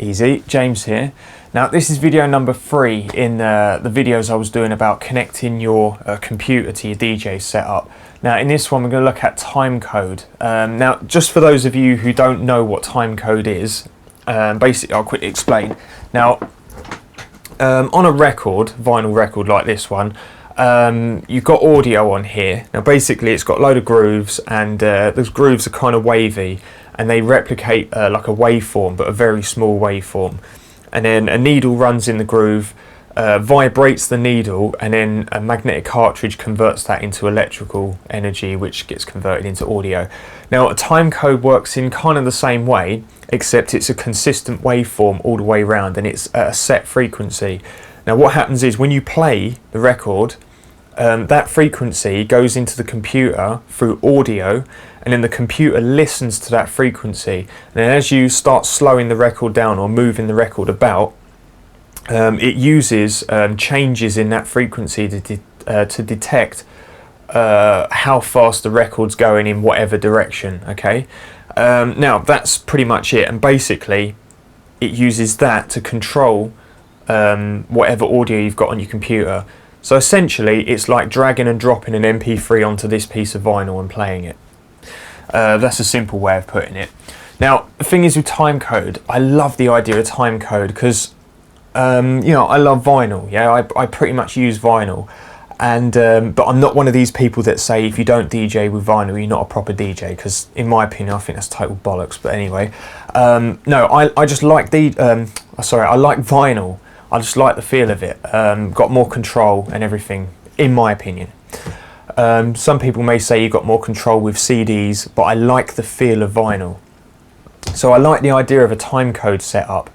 Easy, James here. Now this is video number 3 in the videos I was doing about connecting your computer to your DJ setup. Now in this one we're going to look at timecode. Now just for those of you who don't know what timecode is, basically I'll quickly explain. Now on a record, vinyl record like this one, you've got audio on here. Now basically it's got a load of grooves, and those grooves are kind of wavy and they replicate like a waveform, but a very small waveform. And then a needle runs in the groove, vibrates the needle, and then a magnetic cartridge converts that into electrical energy, which gets converted into audio. Now a timecode works in kind of the same way, except it's a consistent waveform all the way around, and it's at a set frequency. Now what happens is when you play the record, that frequency goes into the computer through audio, and then the computer listens to that frequency, and then as you start slowing the record down or moving the record about, it uses changes in that frequency to detect how fast the record's going in whatever direction. Okay, now that's pretty much it, and basically it uses that to control whatever audio you've got on your computer. So essentially it's like dragging and dropping an MP3 onto this piece of vinyl and playing it. That's a simple way of putting it. Now the thing is with timecode, I love the idea of timecode because you know, I love vinyl. Yeah, I pretty much use vinyl, and but I'm not one of these people that say if you don't DJ with vinyl you're not a proper DJ, because in my opinion I think that's total bollocks. But anyway, no, I just like I like vinyl. I just like the feel of it. Got more control and everything, in my opinion. Some people may say you've got more control with CDs, but I like the feel of vinyl. So I like the idea of a timecode setup.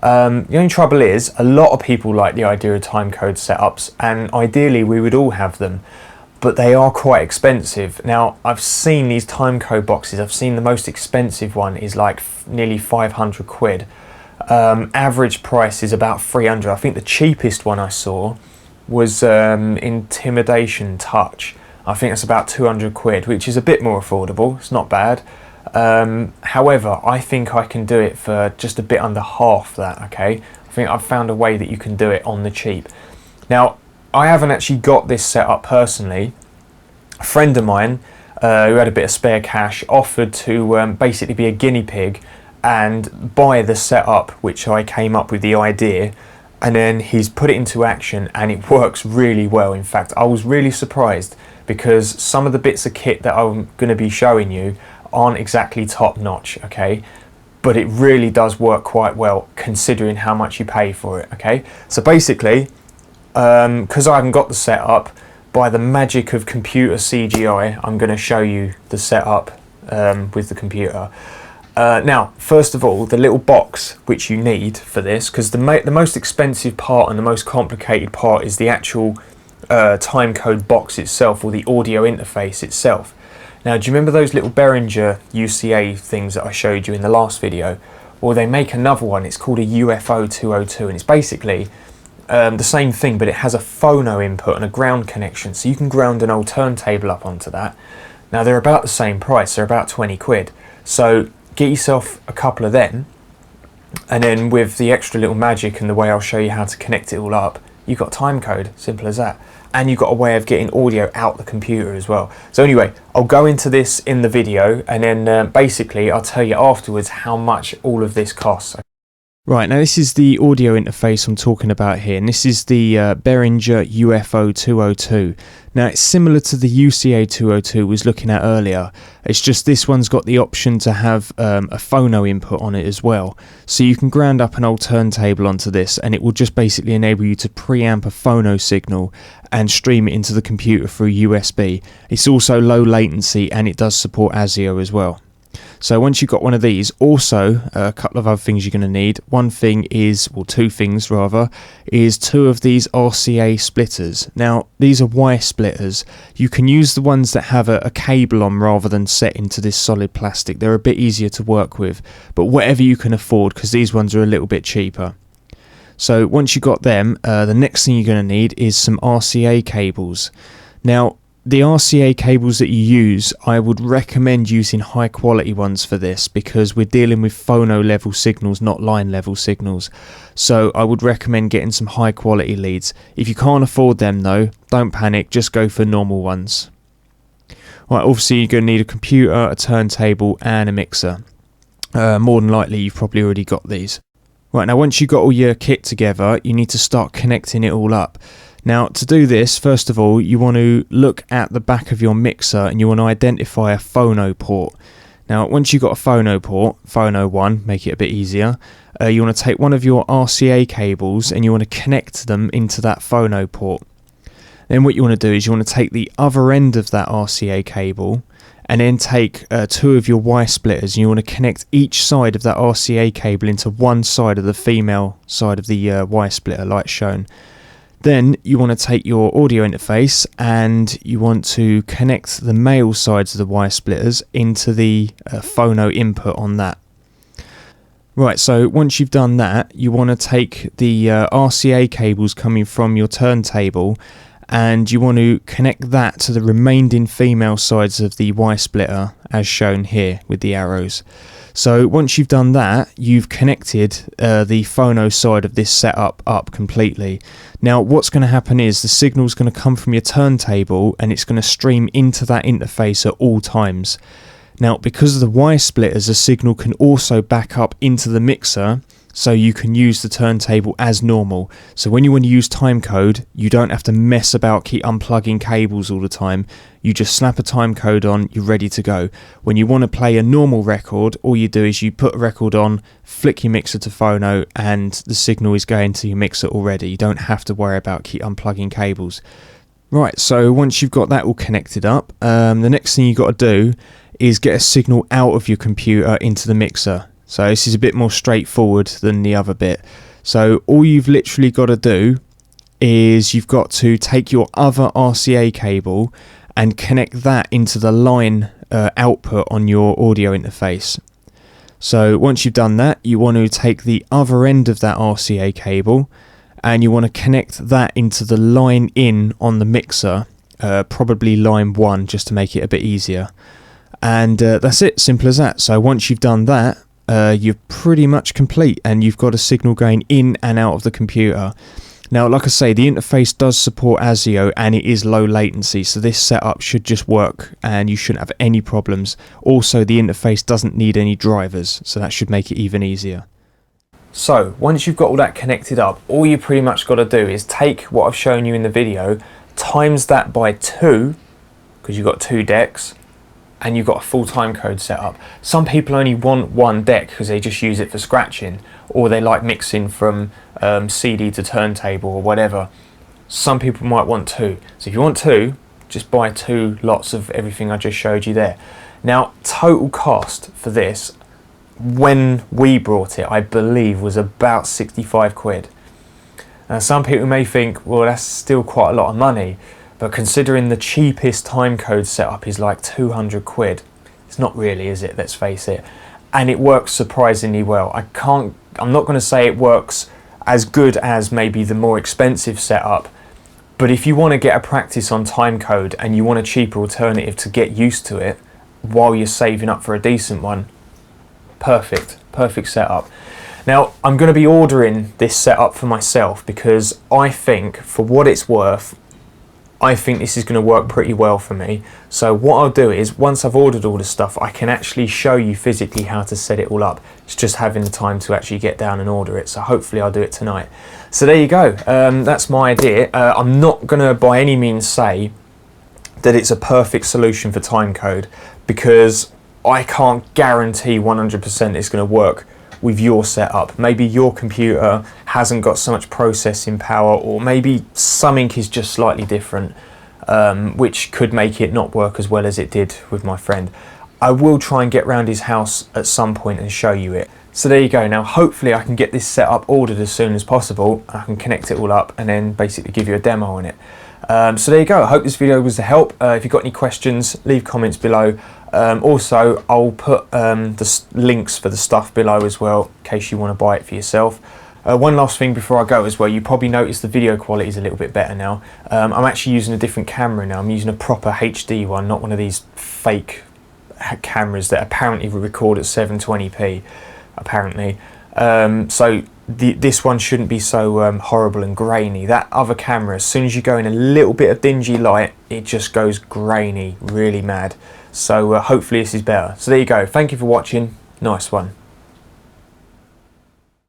The only trouble is, a lot of people like the idea of timecode setups, and ideally we would all have them, but they are quite expensive. Now I've seen these timecode boxes. I've seen the most expensive one is like nearly 500 quid. Average price is about 300. I think the cheapest one I saw was Intimidation Touch. I think that's about 200 quid, which is a bit more affordable. It's not bad. However, I think I can do it for just a bit under half that. Okay, I think I've found a way that you can do it on the cheap. Now I haven't actually got this set up personally. A friend of mine who had a bit of spare cash offered to basically be a guinea pig and buy the setup which I came up with the idea, and then he's put it into action and it works really well. In fact, I was really surprised because some of the bits of kit that I'm going to be showing you aren't exactly top notch, okay, but it really does work quite well considering how much you pay for it. Okay, so basically because I haven't got the setup, by the magic of computer CGI I'm going to show you the setup with the computer. Now, first of all, the little box which you need for this, because the most expensive part and the most complicated part is the actual timecode box itself, or the audio interface itself. Now, do you remember those little Behringer UCA things that I showed you in the last video? Well, they make another one. It's called a UFO 202, and it's basically the same thing, but it has a phono input and a ground connection, so you can ground an old turntable up onto that. Now, they're about the same price. They're about 20 quid. So get yourself a couple of them, and then with the extra little magic and the way I'll show you how to connect it all up, you've got timecode, simple as that. And you've got a way of getting audio out the computer as well. So anyway, I'll go into this in the video, and then basically I'll tell you afterwards how much all of this costs. Right, now this is the audio interface I'm talking about here, and this is the Behringer UFO 202. Now it's similar to the UCA 202 we was looking at earlier. It's just this one's got the option to have a phono input on it as well. So you can ground up an old turntable onto this, and it will just basically enable you to preamp a phono signal and stream it into the computer through USB. It's also low latency, and it does support ASIO as well. So once you've got one of these, also a couple of other things you're going to need. One thing is, well, two things rather, is 2 of these RCA splitters. Now these are wire splitters. You can use the ones that have a cable on rather than set into this solid plastic. They're a bit easier to work with, but whatever you can afford, because these ones are a little bit cheaper. So once you've got them, the next thing you're going to need is some RCA cables. Now the RCA cables that you use, I would recommend using high quality ones for this, because we're dealing with phono level signals, not line level signals. So I would recommend getting some high quality leads. If you can't afford them though, don't panic, just go for normal ones. Right, obviously you're going to need a computer, a turntable and a mixer. More than likely you've probably already got these. Right, now once you've got all your kit together, you need to start connecting it all up. Now to do this, first of all, you want to look at the back of your mixer and you want to identify a phono port. Now once you've got a phono port, phono 1, make it a bit easier, you want to take one of your RCA cables and you want to connect them into that phono port. Then what you want to do is you want to take the other end of that RCA cable and then take 2 of your Y splitters, and you want to connect each side of that RCA cable into one side of the female side of the Y splitter like shown. Then you want to take your audio interface and you want to connect the male sides of the Y splitters into the phono input on that. Right, so once you've done that, you want to take the RCA cables coming from your turntable and you want to connect that to the remaining female sides of the Y splitter as shown here with the arrows. So once you've done that, you've connected the phono side of this setup up completely. Now what's going to happen is the signal's going to come from your turntable and it's going to stream into that interface at all times. Now because of the Y splitters, the signal can also back up into the mixer, so you can use the turntable as normal. So when you want to use timecode, you don't have to mess about, keep unplugging cables all the time. You just snap a timecode on, you're ready to go. When you want to play a normal record, all you do is you put a record on, flick your mixer to phono, and the signal is going to your mixer already. You don't have to worry about keep unplugging cables. Right, so once you've got that all connected up, the next thing you've got to do is get a signal out of your computer into the mixer. So this is a bit more straightforward than the other bit. So all you've literally got to do is you've got to take your other RCA cable and connect that into the line output on your audio interface. So once you've done that, you want to take the other end of that RCA cable and you want to connect that into the line in on the mixer, probably line 1 just to make it a bit easier. And that's it, simple as that. So once you've done that, you're pretty much complete and you've got a signal going in and out of the computer. Now like I say, the interface does support ASIO and it is low latency, so this setup should just work and you shouldn't have any problems. Also the interface doesn't need any drivers, so that should make it even easier. So once you've got all that connected up, all you pretty much got to do is take what I've shown you in the video, times that by 2, because you've got 2 decks, and you've got a full timecode set up. Some people only want 1 deck because they just use it for scratching, or they like mixing from CD to turntable or whatever. Some people might want 2. So if you want 2, just buy 2 lots of everything I just showed you there. Now total cost for this, when we brought it, I believe was about 65 quid. Now some people may think, well, that's still quite a lot of money. But considering the cheapest timecode setup is like 200 quid, it's not really, is it? Let's face it. And it works surprisingly well. I'm not going to say it works as good as maybe the more expensive setup, but if you want to get a practice on timecode and you want a cheaper alternative to get used to it while you're saving up for a decent one, perfect setup. Now I'm going to be ordering this setup for myself because I think, for what it's worth, I think this is going to work pretty well for me. So what I'll do is, once I've ordered all the stuff, I can actually show you physically how to set it all up. It's just having the time to actually get down and order it. So hopefully I'll do it tonight. So there you go. That's my idea. I'm not going to by any means say that it's a perfect solution for timecode, because I can't guarantee 100% it's going to work with your setup. Maybe your computer hasn't got so much processing power, or maybe something is just slightly different, which could make it not work as well as it did with my friend. I will try and get round his house at some point and show you it. So there you go. Now hopefully I can get this set up ordered as soon as possible. I can connect it all up and then basically give you a demo on it. So there you go. I hope this video was a help. If you've got any questions, leave comments below. Also, I'll put the links for the stuff below as well, in case you want to buy it for yourself. One last thing before I go as well, you probably noticed the video quality is a little bit better now. I'm actually using a different camera now. I'm using a proper HD one, not one of these fake cameras that apparently record at 720p, apparently. So this one shouldn't be so horrible and grainy. That other camera, as soon as you go in a little bit of dingy light, it just goes grainy, really mad. So hopefully this is better. So there you go. Thank you for watching. Nice one.